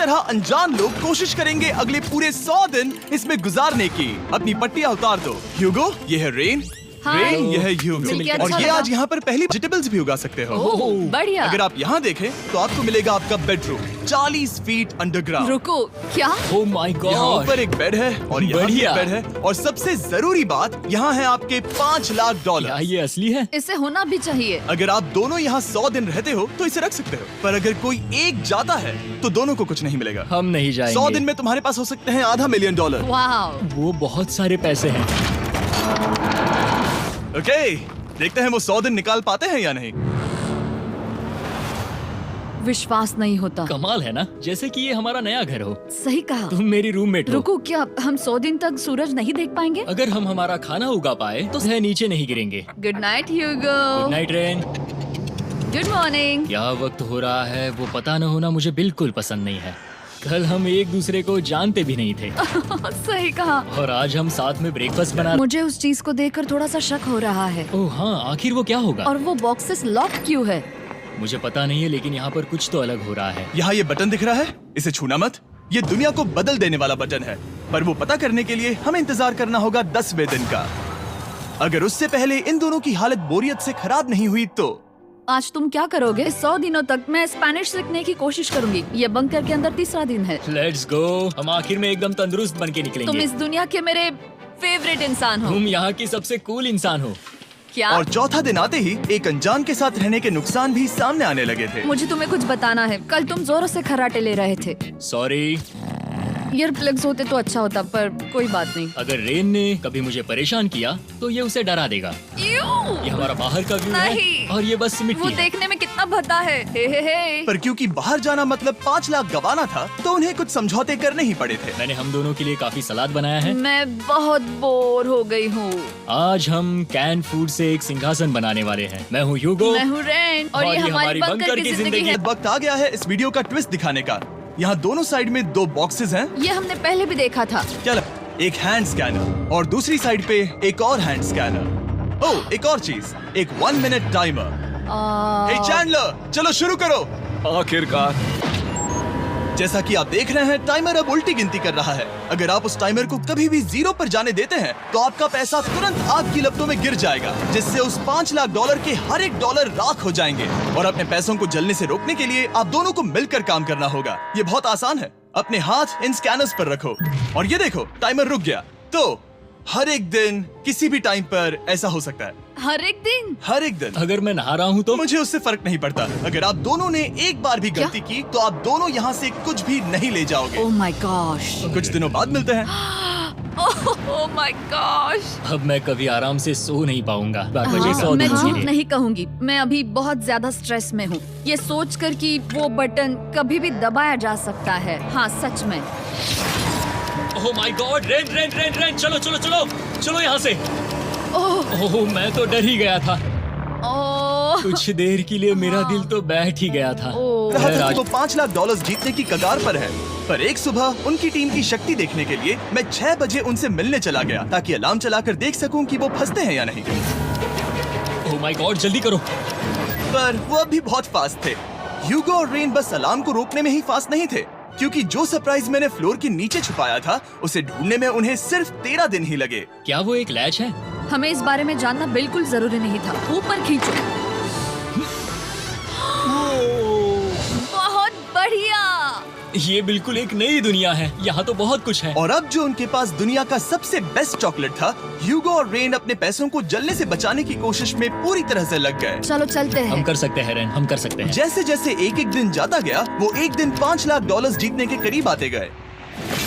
तरह अनजान लोग कोशिश करेंगे अगले पूरे 100 दिन इसमें गुजारने की। अपनी पट्टियां उतार दो। ह्यूगो, ये है रेन। हाय। रेन, ये है ह्यूगो। मिलके और अच्छा ये लगा। आज यहाँ पर पहली वेजिटेबल्स भी उगा सकते हो। ओह, बढ़िया। अगर आप यहाँ देखें तो आपको मिलेगा आपका बेडरूम 40 फीट अंडरग्राउंड। रुको, क्या? ओह माय यहाँ गॉड, ऊपर एक बेड है और यहाँ भी एक बढ़िया। बेड है और सबसे जरूरी बात यहाँ है आपके $5 लाख। क्या ये असली है? इसे होना भी चाहिए। अगर आप दोनों यहाँ 100 दिन रहते हो तो इसे रख सकते हो, पर अगर कोई एक जाता है तो दोनों को कुछ नहीं मिलेगा। हम नहीं जाएंगे। 100 दिन में तुम्हारे पास हो सकते हैं $500 मिलियन। वाह, वो बहुत सारे पैसे हैं। ओके, देखते हैं वो 100 दिन निकाल पाते हैं या नहीं। विश्वास नहीं होता। कमाल है ना, जैसे कि ये हमारा नया घर हो। सही कहा। तुम मेरी रूममेट हो। रुको, क्या हम 100 दिन तक सूरज नहीं देख पाएंगे? अगर हम हमारा खाना उगा पाए तो है नीचे नहीं गिरेंगे। Good night Hugo. Good night Ren. Good morning. क्या वक्त हो रहा है वो पता न होना मुझे बिल्कुल पसंद नहीं है। कल हम एक दूसरे को जानते भी नहीं थे सही कहा। और आज हम साथ में ब्रेकफास्ट बना। मुझे उस चीज को देखकर थोड़ा सा शक हो रहा है। ओह हाँ, आखिर वो क्या होगा? और वो बॉक्सेस लॉक क्यों है? मुझे पता नहीं है, लेकिन यहाँ पर कुछ तो अलग हो रहा है। यहाँ ये बटन दिख रहा है, इसे छूना मत। ये दुनिया को बदल देने वाला बटन है, पर वो पता करने के लिए हमें इंतजार करना होगा 10वें दिन का। अगर उससे पहले इन दोनों की हालत बोरियत से खराब नहीं हुई तो आज तुम क्या करोगे? 100 दिनों तक मैं स्पेनिश सीखने की कोशिश करूंगी। ये बंकर के अंदर तीसरा दिन है। Let's go. हम आखिर में एकदम तंदुरुस्त बन के तुम निकलेंगे। इस दुनिया के मेरे फेवरेट इंसान हो। तुम यहाँ की सबसे कूल इंसान हो। क्या? और चौथा दिन आते ही एक अनजान के साथ रहने के नुकसान भी सामने आने लगे थे। मुझे तुम्हें कुछ बताना है। कल तुम जोरों से खर्राटे ले रहे थे। सॉरी। ईयर प्लग्स होते तो अच्छा होता, पर कोई बात नहीं। अगर रेन ने कभी मुझे परेशान किया तो ये उसे डरा देगा। यूं! ये हमारा बाहर का व्यू नहीं। है और ये बस वो मिट्टी है। देखने में कितना भद्दा है। हे। पर क्योंकि बाहर जाना मतलब 5 लाख गंवाना था तो उन्हें कुछ समझौते करने ही पड़े थे। मैंने हम दोनों के लिए काफी सलाद बनाया है। मैं बहुत बोर हो गई हूँ। आज हम कैन फूड से एक सिंहासन बनाने वाले हैं। मैं हूँ ह्यूगो। मैं हूँ रेन और ये हमारी बंकर की जिंदगी है। वक्त आ गया है इस वीडियो का ट्विस्ट दिखाने का। यहाँ दोनों साइड में 2 बॉक्सेस हैं। ये हमने पहले भी देखा था। क्या एक हैंड स्कैनर और दूसरी साइड पे एक और हैंड स्कैनर। ओह, एक और चीज, एक 1 मिनट टाइमर। हे चैंडलर, चलो शुरू करो। आखिरकार। जैसा कि आप देख रहे हैं, टाइमर अब उल्टी गिनती कर रहा है। अगर आप उस टाइमर को कभी भी 0 पर जाने देते हैं तो आपका पैसा तुरंत आग की लपटों में गिर जाएगा, जिससे उस $5 लाख के हर एक डॉलर राख हो जाएंगे। और अपने पैसों को जलने से रोकने के लिए आप दोनों को मिलकर काम करना होगा। ये बहुत आसान है। अपने हाथ इन स्कैनर्स पर रखो और ये देखो, टाइमर रुक गया। तो हर एक दिन किसी भी टाइम पर ऐसा हो सकता है। हर एक दिन? हर एक दिन। अगर मैं नहा रहा हूँ तो मुझे उससे फर्क नहीं पड़ता। अगर आप दोनों ने एक बार भी गलती की तो आप दोनों यहाँ से कुछ भी नहीं ले जाओगे। Oh my gosh. कुछ दिनों बाद मिलते हैं। Oh my gosh. अब मैं कभी आराम से सो नहीं पाऊंगा। मुझे 100 मैं दिन झूठ के लिए। नहीं कहूंगी, मैं अभी बहुत ज्यादा स्ट्रेस में हूँ। ये सोचकर कि वो बटन कभी भी दबाया जा सकता है। हाँ, सच में। Oh my God, rain rain rain rain, चलो चलो चलो चलो यहाँ से। ओह मैं तो डर ही गया था। ओह कुछ देर के लिए मेरा दिल तो बैठ ही गया था। ओह। रहा खैर, था आज कि वो $5 लाख जीतने की कगार पर है। पर एक सुबह उनकी टीम की शक्ति देखने के लिए मैं 6 बजे उनसे मिलने चला गया, ताकि अलार्म चलाकर देख सकूं कि वो फंसते हैं या नहीं। ओह माय गॉड, जल्दी करो। पर वो अब भी बहुत फास्ट थे। ह्यूगो और रेन बस अलार्म को रोकने में ही फास्ट नहीं थे, क्योंकि जो सरप्राइज मैंने फ्लोर के नीचे छुपाया था उसे ढूंढने में उन्हें सिर्फ 13 दिन ही लगे। क्या वो एक लैच है? हमें इस बारे में जानना बिल्कुल जरूरी नहीं था। ऊपर खींचो। बहुत बढ़िया। ये बिल्कुल एक नई दुनिया है। यहाँ तो बहुत कुछ है। और अब जो उनके पास दुनिया का सबसे बेस्ट चॉकलेट था, ह्यूगो और रेन अपने पैसों को जलने से बचाने की कोशिश में पूरी तरह से लग गए। चलो चलते हम हैं। कर सकते हैं रेन, हम कर सकते हैं। जैसे जैसे एक एक दिन जाता गया, वो एक दिन $5 लाख जीतने के करीब आते गए।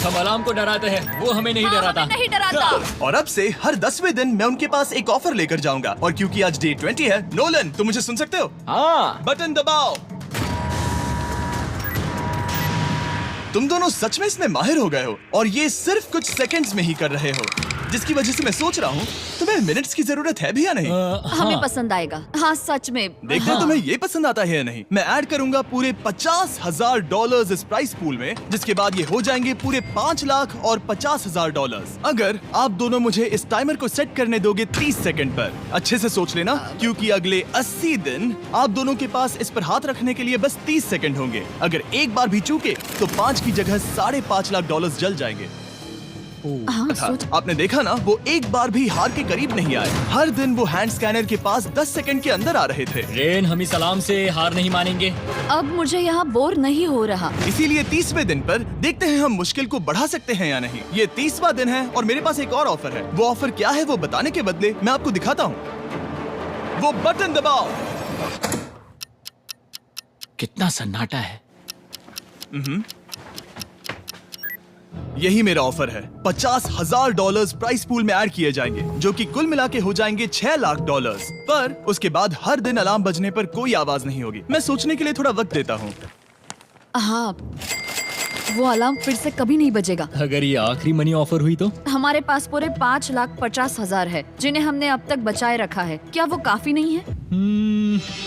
हम अलार्म को डराते हैं, वो हमें नहीं हाँ, डराता। हमें नहीं डराता। और अब से हर 10वें दिन मैं उनके पास एक ऑफर लेकर जाऊंगा। और क्योंकि आज डे 20 है, नोलन तुम मुझे सुन सकते हो? हाँ। बटन दबाओ। तुम दोनों सच में इसमें माहिर हो गए हो और ये सिर्फ कुछ सेकंड्स में ही कर रहे हो। जिसकी वजह से मैं सोच रहा हूँ तुम्हें मिनट्स की जरूरत है भी या नहीं। हमें पसंद आएगा। हाँ सच में। देखते हैं तुम्हें ये पसंद आता है या नहीं। मैं ऐड करूंगा पूरे $50,000 इस प्राइस पूल में, जिसके बाद ये हो जाएंगे पूरे $5,50,000। अगर आप दोनों मुझे इस टाइमर को सेट करने दोगे 30 सेकंड पर। अच्छे से सोच लेना, क्योंकि अगले 80 दिन आप दोनों के पास इस पर हाथ रखने के लिए बस 30 सेकंड होंगे। अगर एक बार भी चूके तो 5 की जगह $5.5 लाख जल जाएंगे। हाँ, सोच। आपने देखा ना, वो एक बार भी हार के करीब नहीं आए। हर दिन वो हैंड स्कैनर के पास 10 सेकंड के अंदर आ रहे थे। रेन, हम इस अलार्म से हार नहीं मानेंगे। अब मुझे यहाँ बोर नहीं हो रहा। इसीलिए 30वें दिन पर देखते हैं हम मुश्किल को बढ़ा सकते हैं या नहीं। ये 30वां दिन है और मेरे पास एक और ऑफर है। वो ऑफर क्या है वो बताने के बदले मैं आपको दिखाता हूँ। वो बटन दबाओ। कितना सन्नाटा है। यही मेरा ऑफर है। $50,000 प्राइस पूल में ऐड किए जाएंगे, जो कि कुल मिला के हो जाएंगे $6 लाख। पर उसके बाद हर दिन अलार्म बजने पर कोई आवाज नहीं होगी। मैं सोचने के लिए थोड़ा वक्त देता हूँ। हाँ, वो अलार्म फिर से कभी नहीं बजेगा। अगर ये आखिरी मनी ऑफर हुई तो? हमारे पास पूरे 5,50,000 है, जिन्हें हमने अब तक बचाए रखा है। क्या वो काफी नहीं है?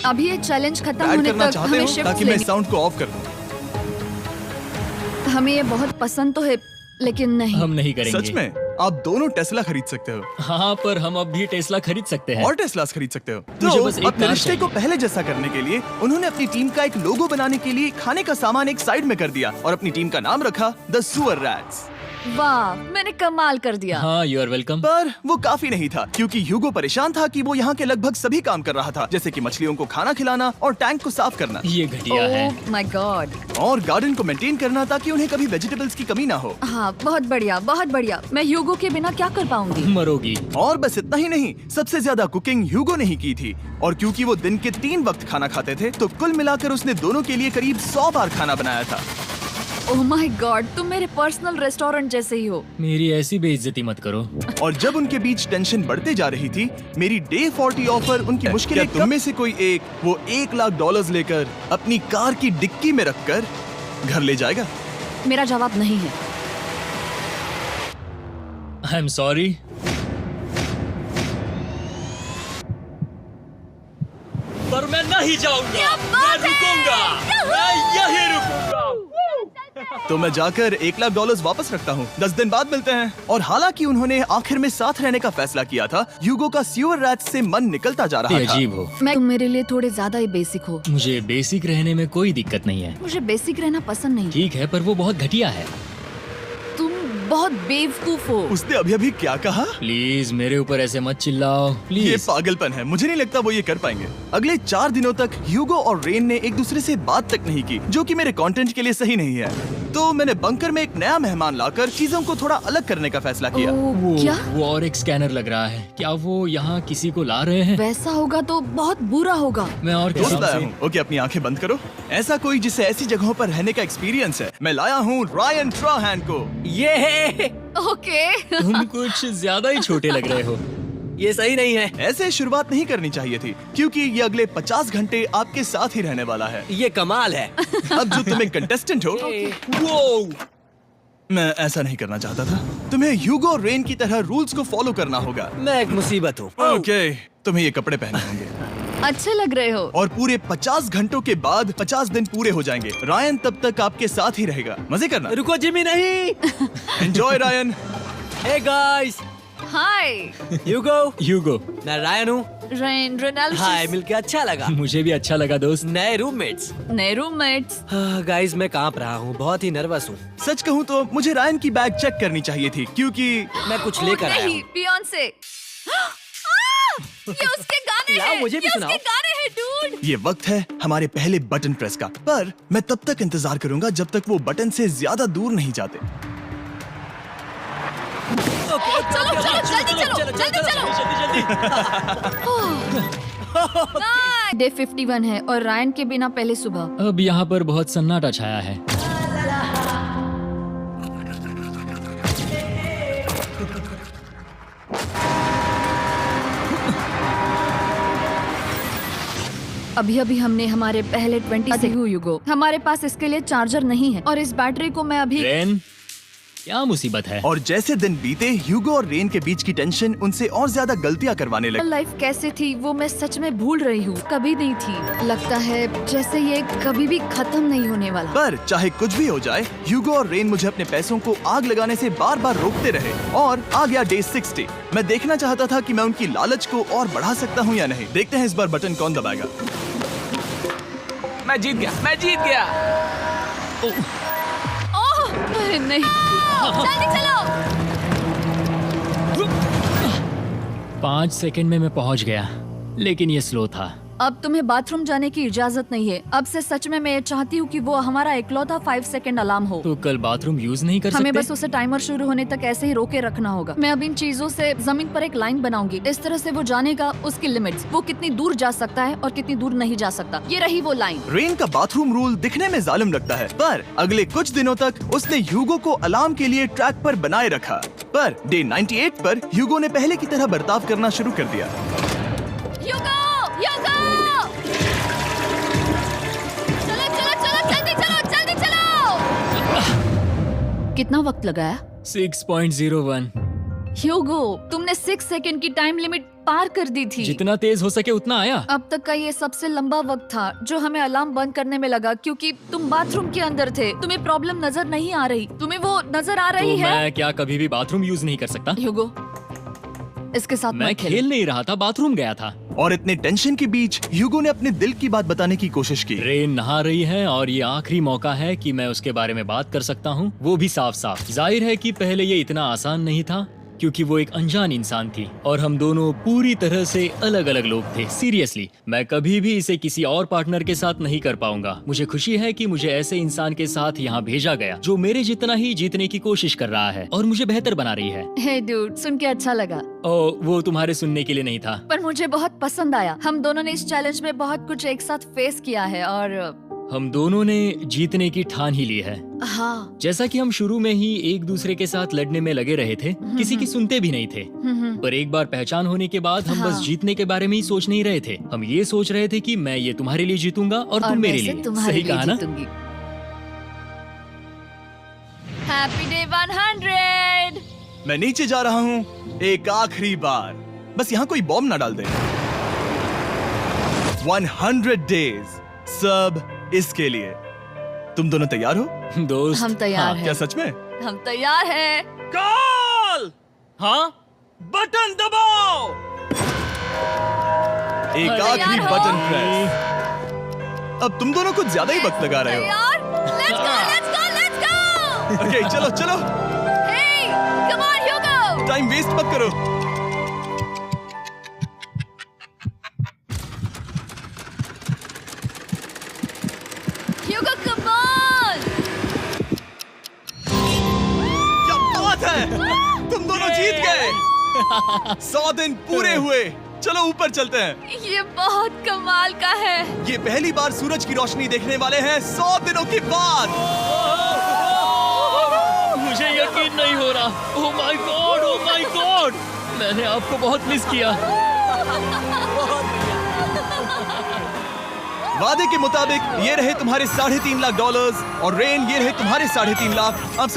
अभी ये चैलेंज खत्म ऐड होने करना तक चाहते हमें हो शिफ्ट ताकि मैं साउंड को ऑफ कर दूं। हमें ये बहुत पसंद तो है, लेकिन नहीं। हम नहीं करेंगे। सच में? आप दोनों टेस्ला खरीद सकते हो। हाँ, पर हम अब भी टेस्ला खरीद सकते हैं। और टेस्लास खरीद सकते हो। मुझे तो बस एक अपने कार रिश्ते को चाहिए। पहले जैसा करने के लिए उन्होंने अपनी टीम का एक लोगो बनाने के लिए खाने का सामान एक साइड में कर दिया और अपनी टीम का नाम रखा द सुअर रैट्स। वाह, मैंने कमाल कर दिया। हाँ, यू आर वेलकम। पर वो काफी नहीं था, क्योंकि ह्यूगो परेशान था कि वो यहाँ के लगभग सभी काम कर रहा था, जैसे कि मछलियों को खाना खिलाना और टैंक को साफ करना ये घटिया है। Oh my God. और गार्डन को मेंटेन करना ताकि उन्हें कभी वेजिटेबल्स की कमी ना हो। हाँ, बहुत बढ़िया, बहुत बढ़िया। मैं ह्यूगो के बिना क्या कर पाऊंगी? मरोगी। और बस इतना ही नहीं, सबसे ज्यादा कुकिंग ह्यूगो ने ही की थी। और क्योंकि वो दिन के 3 वक्त खाना खाते थे, तो कुल मिलाकर उसने दोनों के लिए करीब 100 बार खाना बनाया था। ओह माय गॉड, तुम मेरे पर्सनल रेस्टोरेंट जैसे ही हो। मेरी ऐसी बेइज्जती मत करो। और जब उनके बीच टेंशन बढ़ते जा रही थी, मेरी डे 40 ऑफर उनकी मुश्किलें तुम में से कोई एक वो $1 लाख लेकर अपनी कार की डिक्की में रखकर घर ले जाएगा। मेरा जवाब नहीं है। I am sorry. पर मैं नहीं जाऊंगा। मैं रुकूंगा। मैं यही रुकूंगा। तो मैं जाकर $1 लाख वापस रखता हूँ। 10 दिन बाद मिलते हैं। और हालांकि उन्होंने आखिर में साथ रहने का फैसला किया था, ह्यूगो का सीवर रैट्स से मन निकलता जा रहा ये था। अजीब हो। तुम मेरे लिए थोड़े ज्यादा ही बेसिक हो। मुझे बेसिक रहने में कोई दिक्कत नहीं है। मुझे बेसिक रहना पसंद नहीं। ठीक है, पर वो बहुत घटिया है। तुम बहुत बेवकूफ हो। उसने अभी अभी क्या कहा? प्लीज मेरे ऊपर ऐसे मत चिल्लाओ, ये प्लीज। पागलपन है। मुझे नहीं लगता वो ये कर पाएंगे। अगले 4 दिनों तक ह्यूगो और रेन ने एक दूसरे से बात तक नहीं की, जो कि मेरे कंटेंट के लिए सही नहीं है। तो मैंने बंकर में एक नया मेहमान लाकर चीजों को थोड़ा अलग करने का फैसला किया। ओह, क्या? वो और एक स्कैनर लग रहा है। क्या वो यहाँ किसी को ला रहे हैं? वैसा होगा तो बहुत बुरा होगा। मैं और दोस्त किसी लाया से हूँ। ओके, अपनी आंखें बंद करो। ऐसा कोई जिसे ऐसी जगहों पर रहने का एक्सपीरियंस है। मैं लाया हूँ रायन ट्राहैन को। ये ओके। तुम कुछ ज्यादा ही छोटे लग रहे हो। ये सही नहीं है। ऐसे शुरुआत नहीं करनी चाहिए थी, क्योंकि ये अगले 50 घंटे आपके साथ ही रहने वाला है। ये कमाल है। अब जो तुम एक कंटेस्टेंट हो, वो मैं ऐसा नहीं करना चाहता था। तुम्हें ह्यूगो और रेन की तरह रूल्स को फॉलो करना होगा। मैं एक मुसीबत हूँ। ओके, तुम्हें ये कपड़े पहने होंगे। अच्छे लग रहे हो। और पूरे 50 घंटों के बाद 50 दिन पूरे हो जाएंगे। रायन तब तक आपके साथ ही रहेगा। मजे करना। रुको जिमी, नहीं। Enjoy Ryan. हे गाइस, हाय ह्यूगो। मैं रायन हूँ। Rain Reynold. हाय, मिलके अच्छा लगा। मुझे भी अच्छा लगा दोस्त। नए रूममेट्स। नए रूममेट्स। गाइस, मैं कांप रहा हूँ, बहुत ही नर्वस हूँ। सच कहूँ तो मुझे रायन की बैग चेक करनी चाहिए थी, क्योंकि मैं कुछ लेकर आया नहीं, हूँ। बियॉन्से। ये उसके गाने लाओ, हैं। मुझे भी ये सुनाओ। उसके गाने हैं, डूड। ये वक्त है हमारे पहले बटन प्रेस का। पर मैं तब तक इंतजार करूंगा जब तक वो बटन से ज्यादा दूर नहीं जाते। चलो जल्दी चलो। डे 51 है और रायन के बिना पहले सुबह। अब यहाँ पर बहुत सन्नाटा छाया है। अभी अभी हमने हमारे पहले 20 से युगो। हमारे पास इसके लिए चार्जर नहीं है और इस बैटरी को मैं अभी रेन, क्या मुसीबत है? और जैसे दिन बीते, ह्यूगो और रेन के बीच की टेंशन उनसे और ज्यादा गलतियां करवाने लगी। लाइफ कैसे थी वो मैं सच में भूल रही हूँ। कभी नहीं थी। लगता है जैसे ये कभी भी खत्म नहीं होने वाला। पर चाहे कुछ भी हो जाए, ह्यूगो और रेन मुझे अपने पैसों को आग लगाने से बार बार रोकते रहे। और आ गया डे 60। मैं देखना चाहता था कि मैं उनकी लालच को और बढ़ा सकता हूँ या नहीं। देखते हैं इस बार बटन कौन दबाएगा। मैं जीत गया। ओह नहीं, जल्दी चलो। 5 सेकंड में मैं पहुंच गया, लेकिन ये स्लो था। अब तुम्हें बाथरूम जाने की इजाजत नहीं है। अब से सच में मैं चाहती हूँ कि वो हमारा इकलौता 5 सेकंड अलार्म हो। तो कल बाथरूम यूज नहीं कर हमें सकते? बस उसे टाइमर शुरू होने तक ऐसे ही रोके रखना होगा। मैं अब इन चीजों से जमीन पर एक लाइन बनाऊंगी। इस तरह से वो जानेगा उसकी लिमिट्स, वो कितनी दूर जा सकता है और कितनी दूर नहीं जा सकता। ये रही वो लाइन। रेन का बाथरूम रूल दिखने में जालिम लगता है, पर अगले कुछ दिनों तक उसने ह्यूगो को अलार्म के लिए ट्रैक पर बनाए रखा। पर डे 98 पर ह्यूगो ने पहले की तरह बर्ताव करना शुरू कर दिया। ह्यूगो! ह्यूगो! चलो चलो चलो, जल्दी चलो, जल्दी चलो। कितना वक्त लगाया? 6.01। ह्यूगो, तुमने 6 सेकंड की टाइम लिमिट पार कर दी थी। जितना तेज हो सके उतना आया। अब तक का ये सबसे लंबा वक्त था जो हमें अलार्म बंद करने में लगा, क्योंकि तुम बाथरूम के अंदर थे। तुम्हें प्रॉब्लम नजर नहीं आ रही। तुम्हें वो नजर आ तो रही है? मैं क्या कभी भी बाथरूम यूज नहीं कर सकता? ह्यूगो, इसके साथ मैं मत खेलो। खेल नहीं रहा था, बाथरूम गया था। और इतने टेंशन के बीच ह्यूगो ने अपने दिल की बात बताने की कोशिश की। रेन नहा रही है और ये आखिरी मौका है कि मैं उसके बारे में बात कर सकता हूँ, वो भी साफ साफ। जाहिर है कि पहले ये इतना आसान नहीं था, क्योंकि वो एक अनजान इंसान थी और हम दोनों पूरी तरह से अलग अलग लोग थे। सीरियसली, मैं कभी भी इसे किसी और पार्टनर के साथ नहीं कर पाऊंगा। मुझे खुशी है कि मुझे ऐसे इंसान के साथ यहाँ भेजा गया जो मेरे जितना ही जीतने की कोशिश कर रहा है और मुझे बेहतर बना रही है। हे डूड, सुन के अच्छा लगा। ओ, वो तुम्हारे सुनने के लिए नहीं था। पर मुझे बहुत पसंद आया। हम दोनों ने इस चैलेंज में बहुत कुछ एक साथ फेस किया है और हम दोनों ने जीतने की ठान ही ली है। हाँ। जैसा कि हम शुरू में ही एक दूसरे के साथ लड़ने में लगे रहे थे, किसी की सुनते भी नहीं थे। पर एक बार पहचान होने के बाद हम बस हाँ। जीतने के बारे में ही सोच नहीं रहे थे। हम ये सोच रहे थे कि मैं ये तुम्हारे लिए जीतूंगा और तुम मेरे लिए। सही कहा ना? Happy day 100। मैं नीचे जा रहा हूँ एक आखिरी बार। बस यहाँ कोई बॉम्ब ना डाल दे। 100 डेज, सब इसके लिए। तुम दोनों तैयार हो? दोस्त, हम तैयार हाँ, हैं। क्या सच में? हम तैयार हैं। कॉल! हाँ? बटन दबाओ। एक तैयार आखिरी हो? Button press. अब तुम दोनों कुछ ज्यादा ही वक्त लगा रहे हो। तैयार? Let's go, let's go, let's go! Okay, चलो चलो, Hey, come on, Hugo! Time waste मत करो। Hugo, come on! क्या बात है, तुम दोनों जीत गए। 100 दिन पूरे हुए। चलो ऊपर चलते हैं। ये बहुत कमाल का है। ये पहली बार सूरज की रोशनी देखने वाले हैं 100 दिनों के बाद। मुझे यकीन नहीं हो रहा। Oh my God, oh my God, मैंने आपको बहुत मिस किया। वादे के मुताबिक ये रहे तुम्हारे $3.5 लाख और रेन ये रहे तुम्हारे 3.5 लाख। अब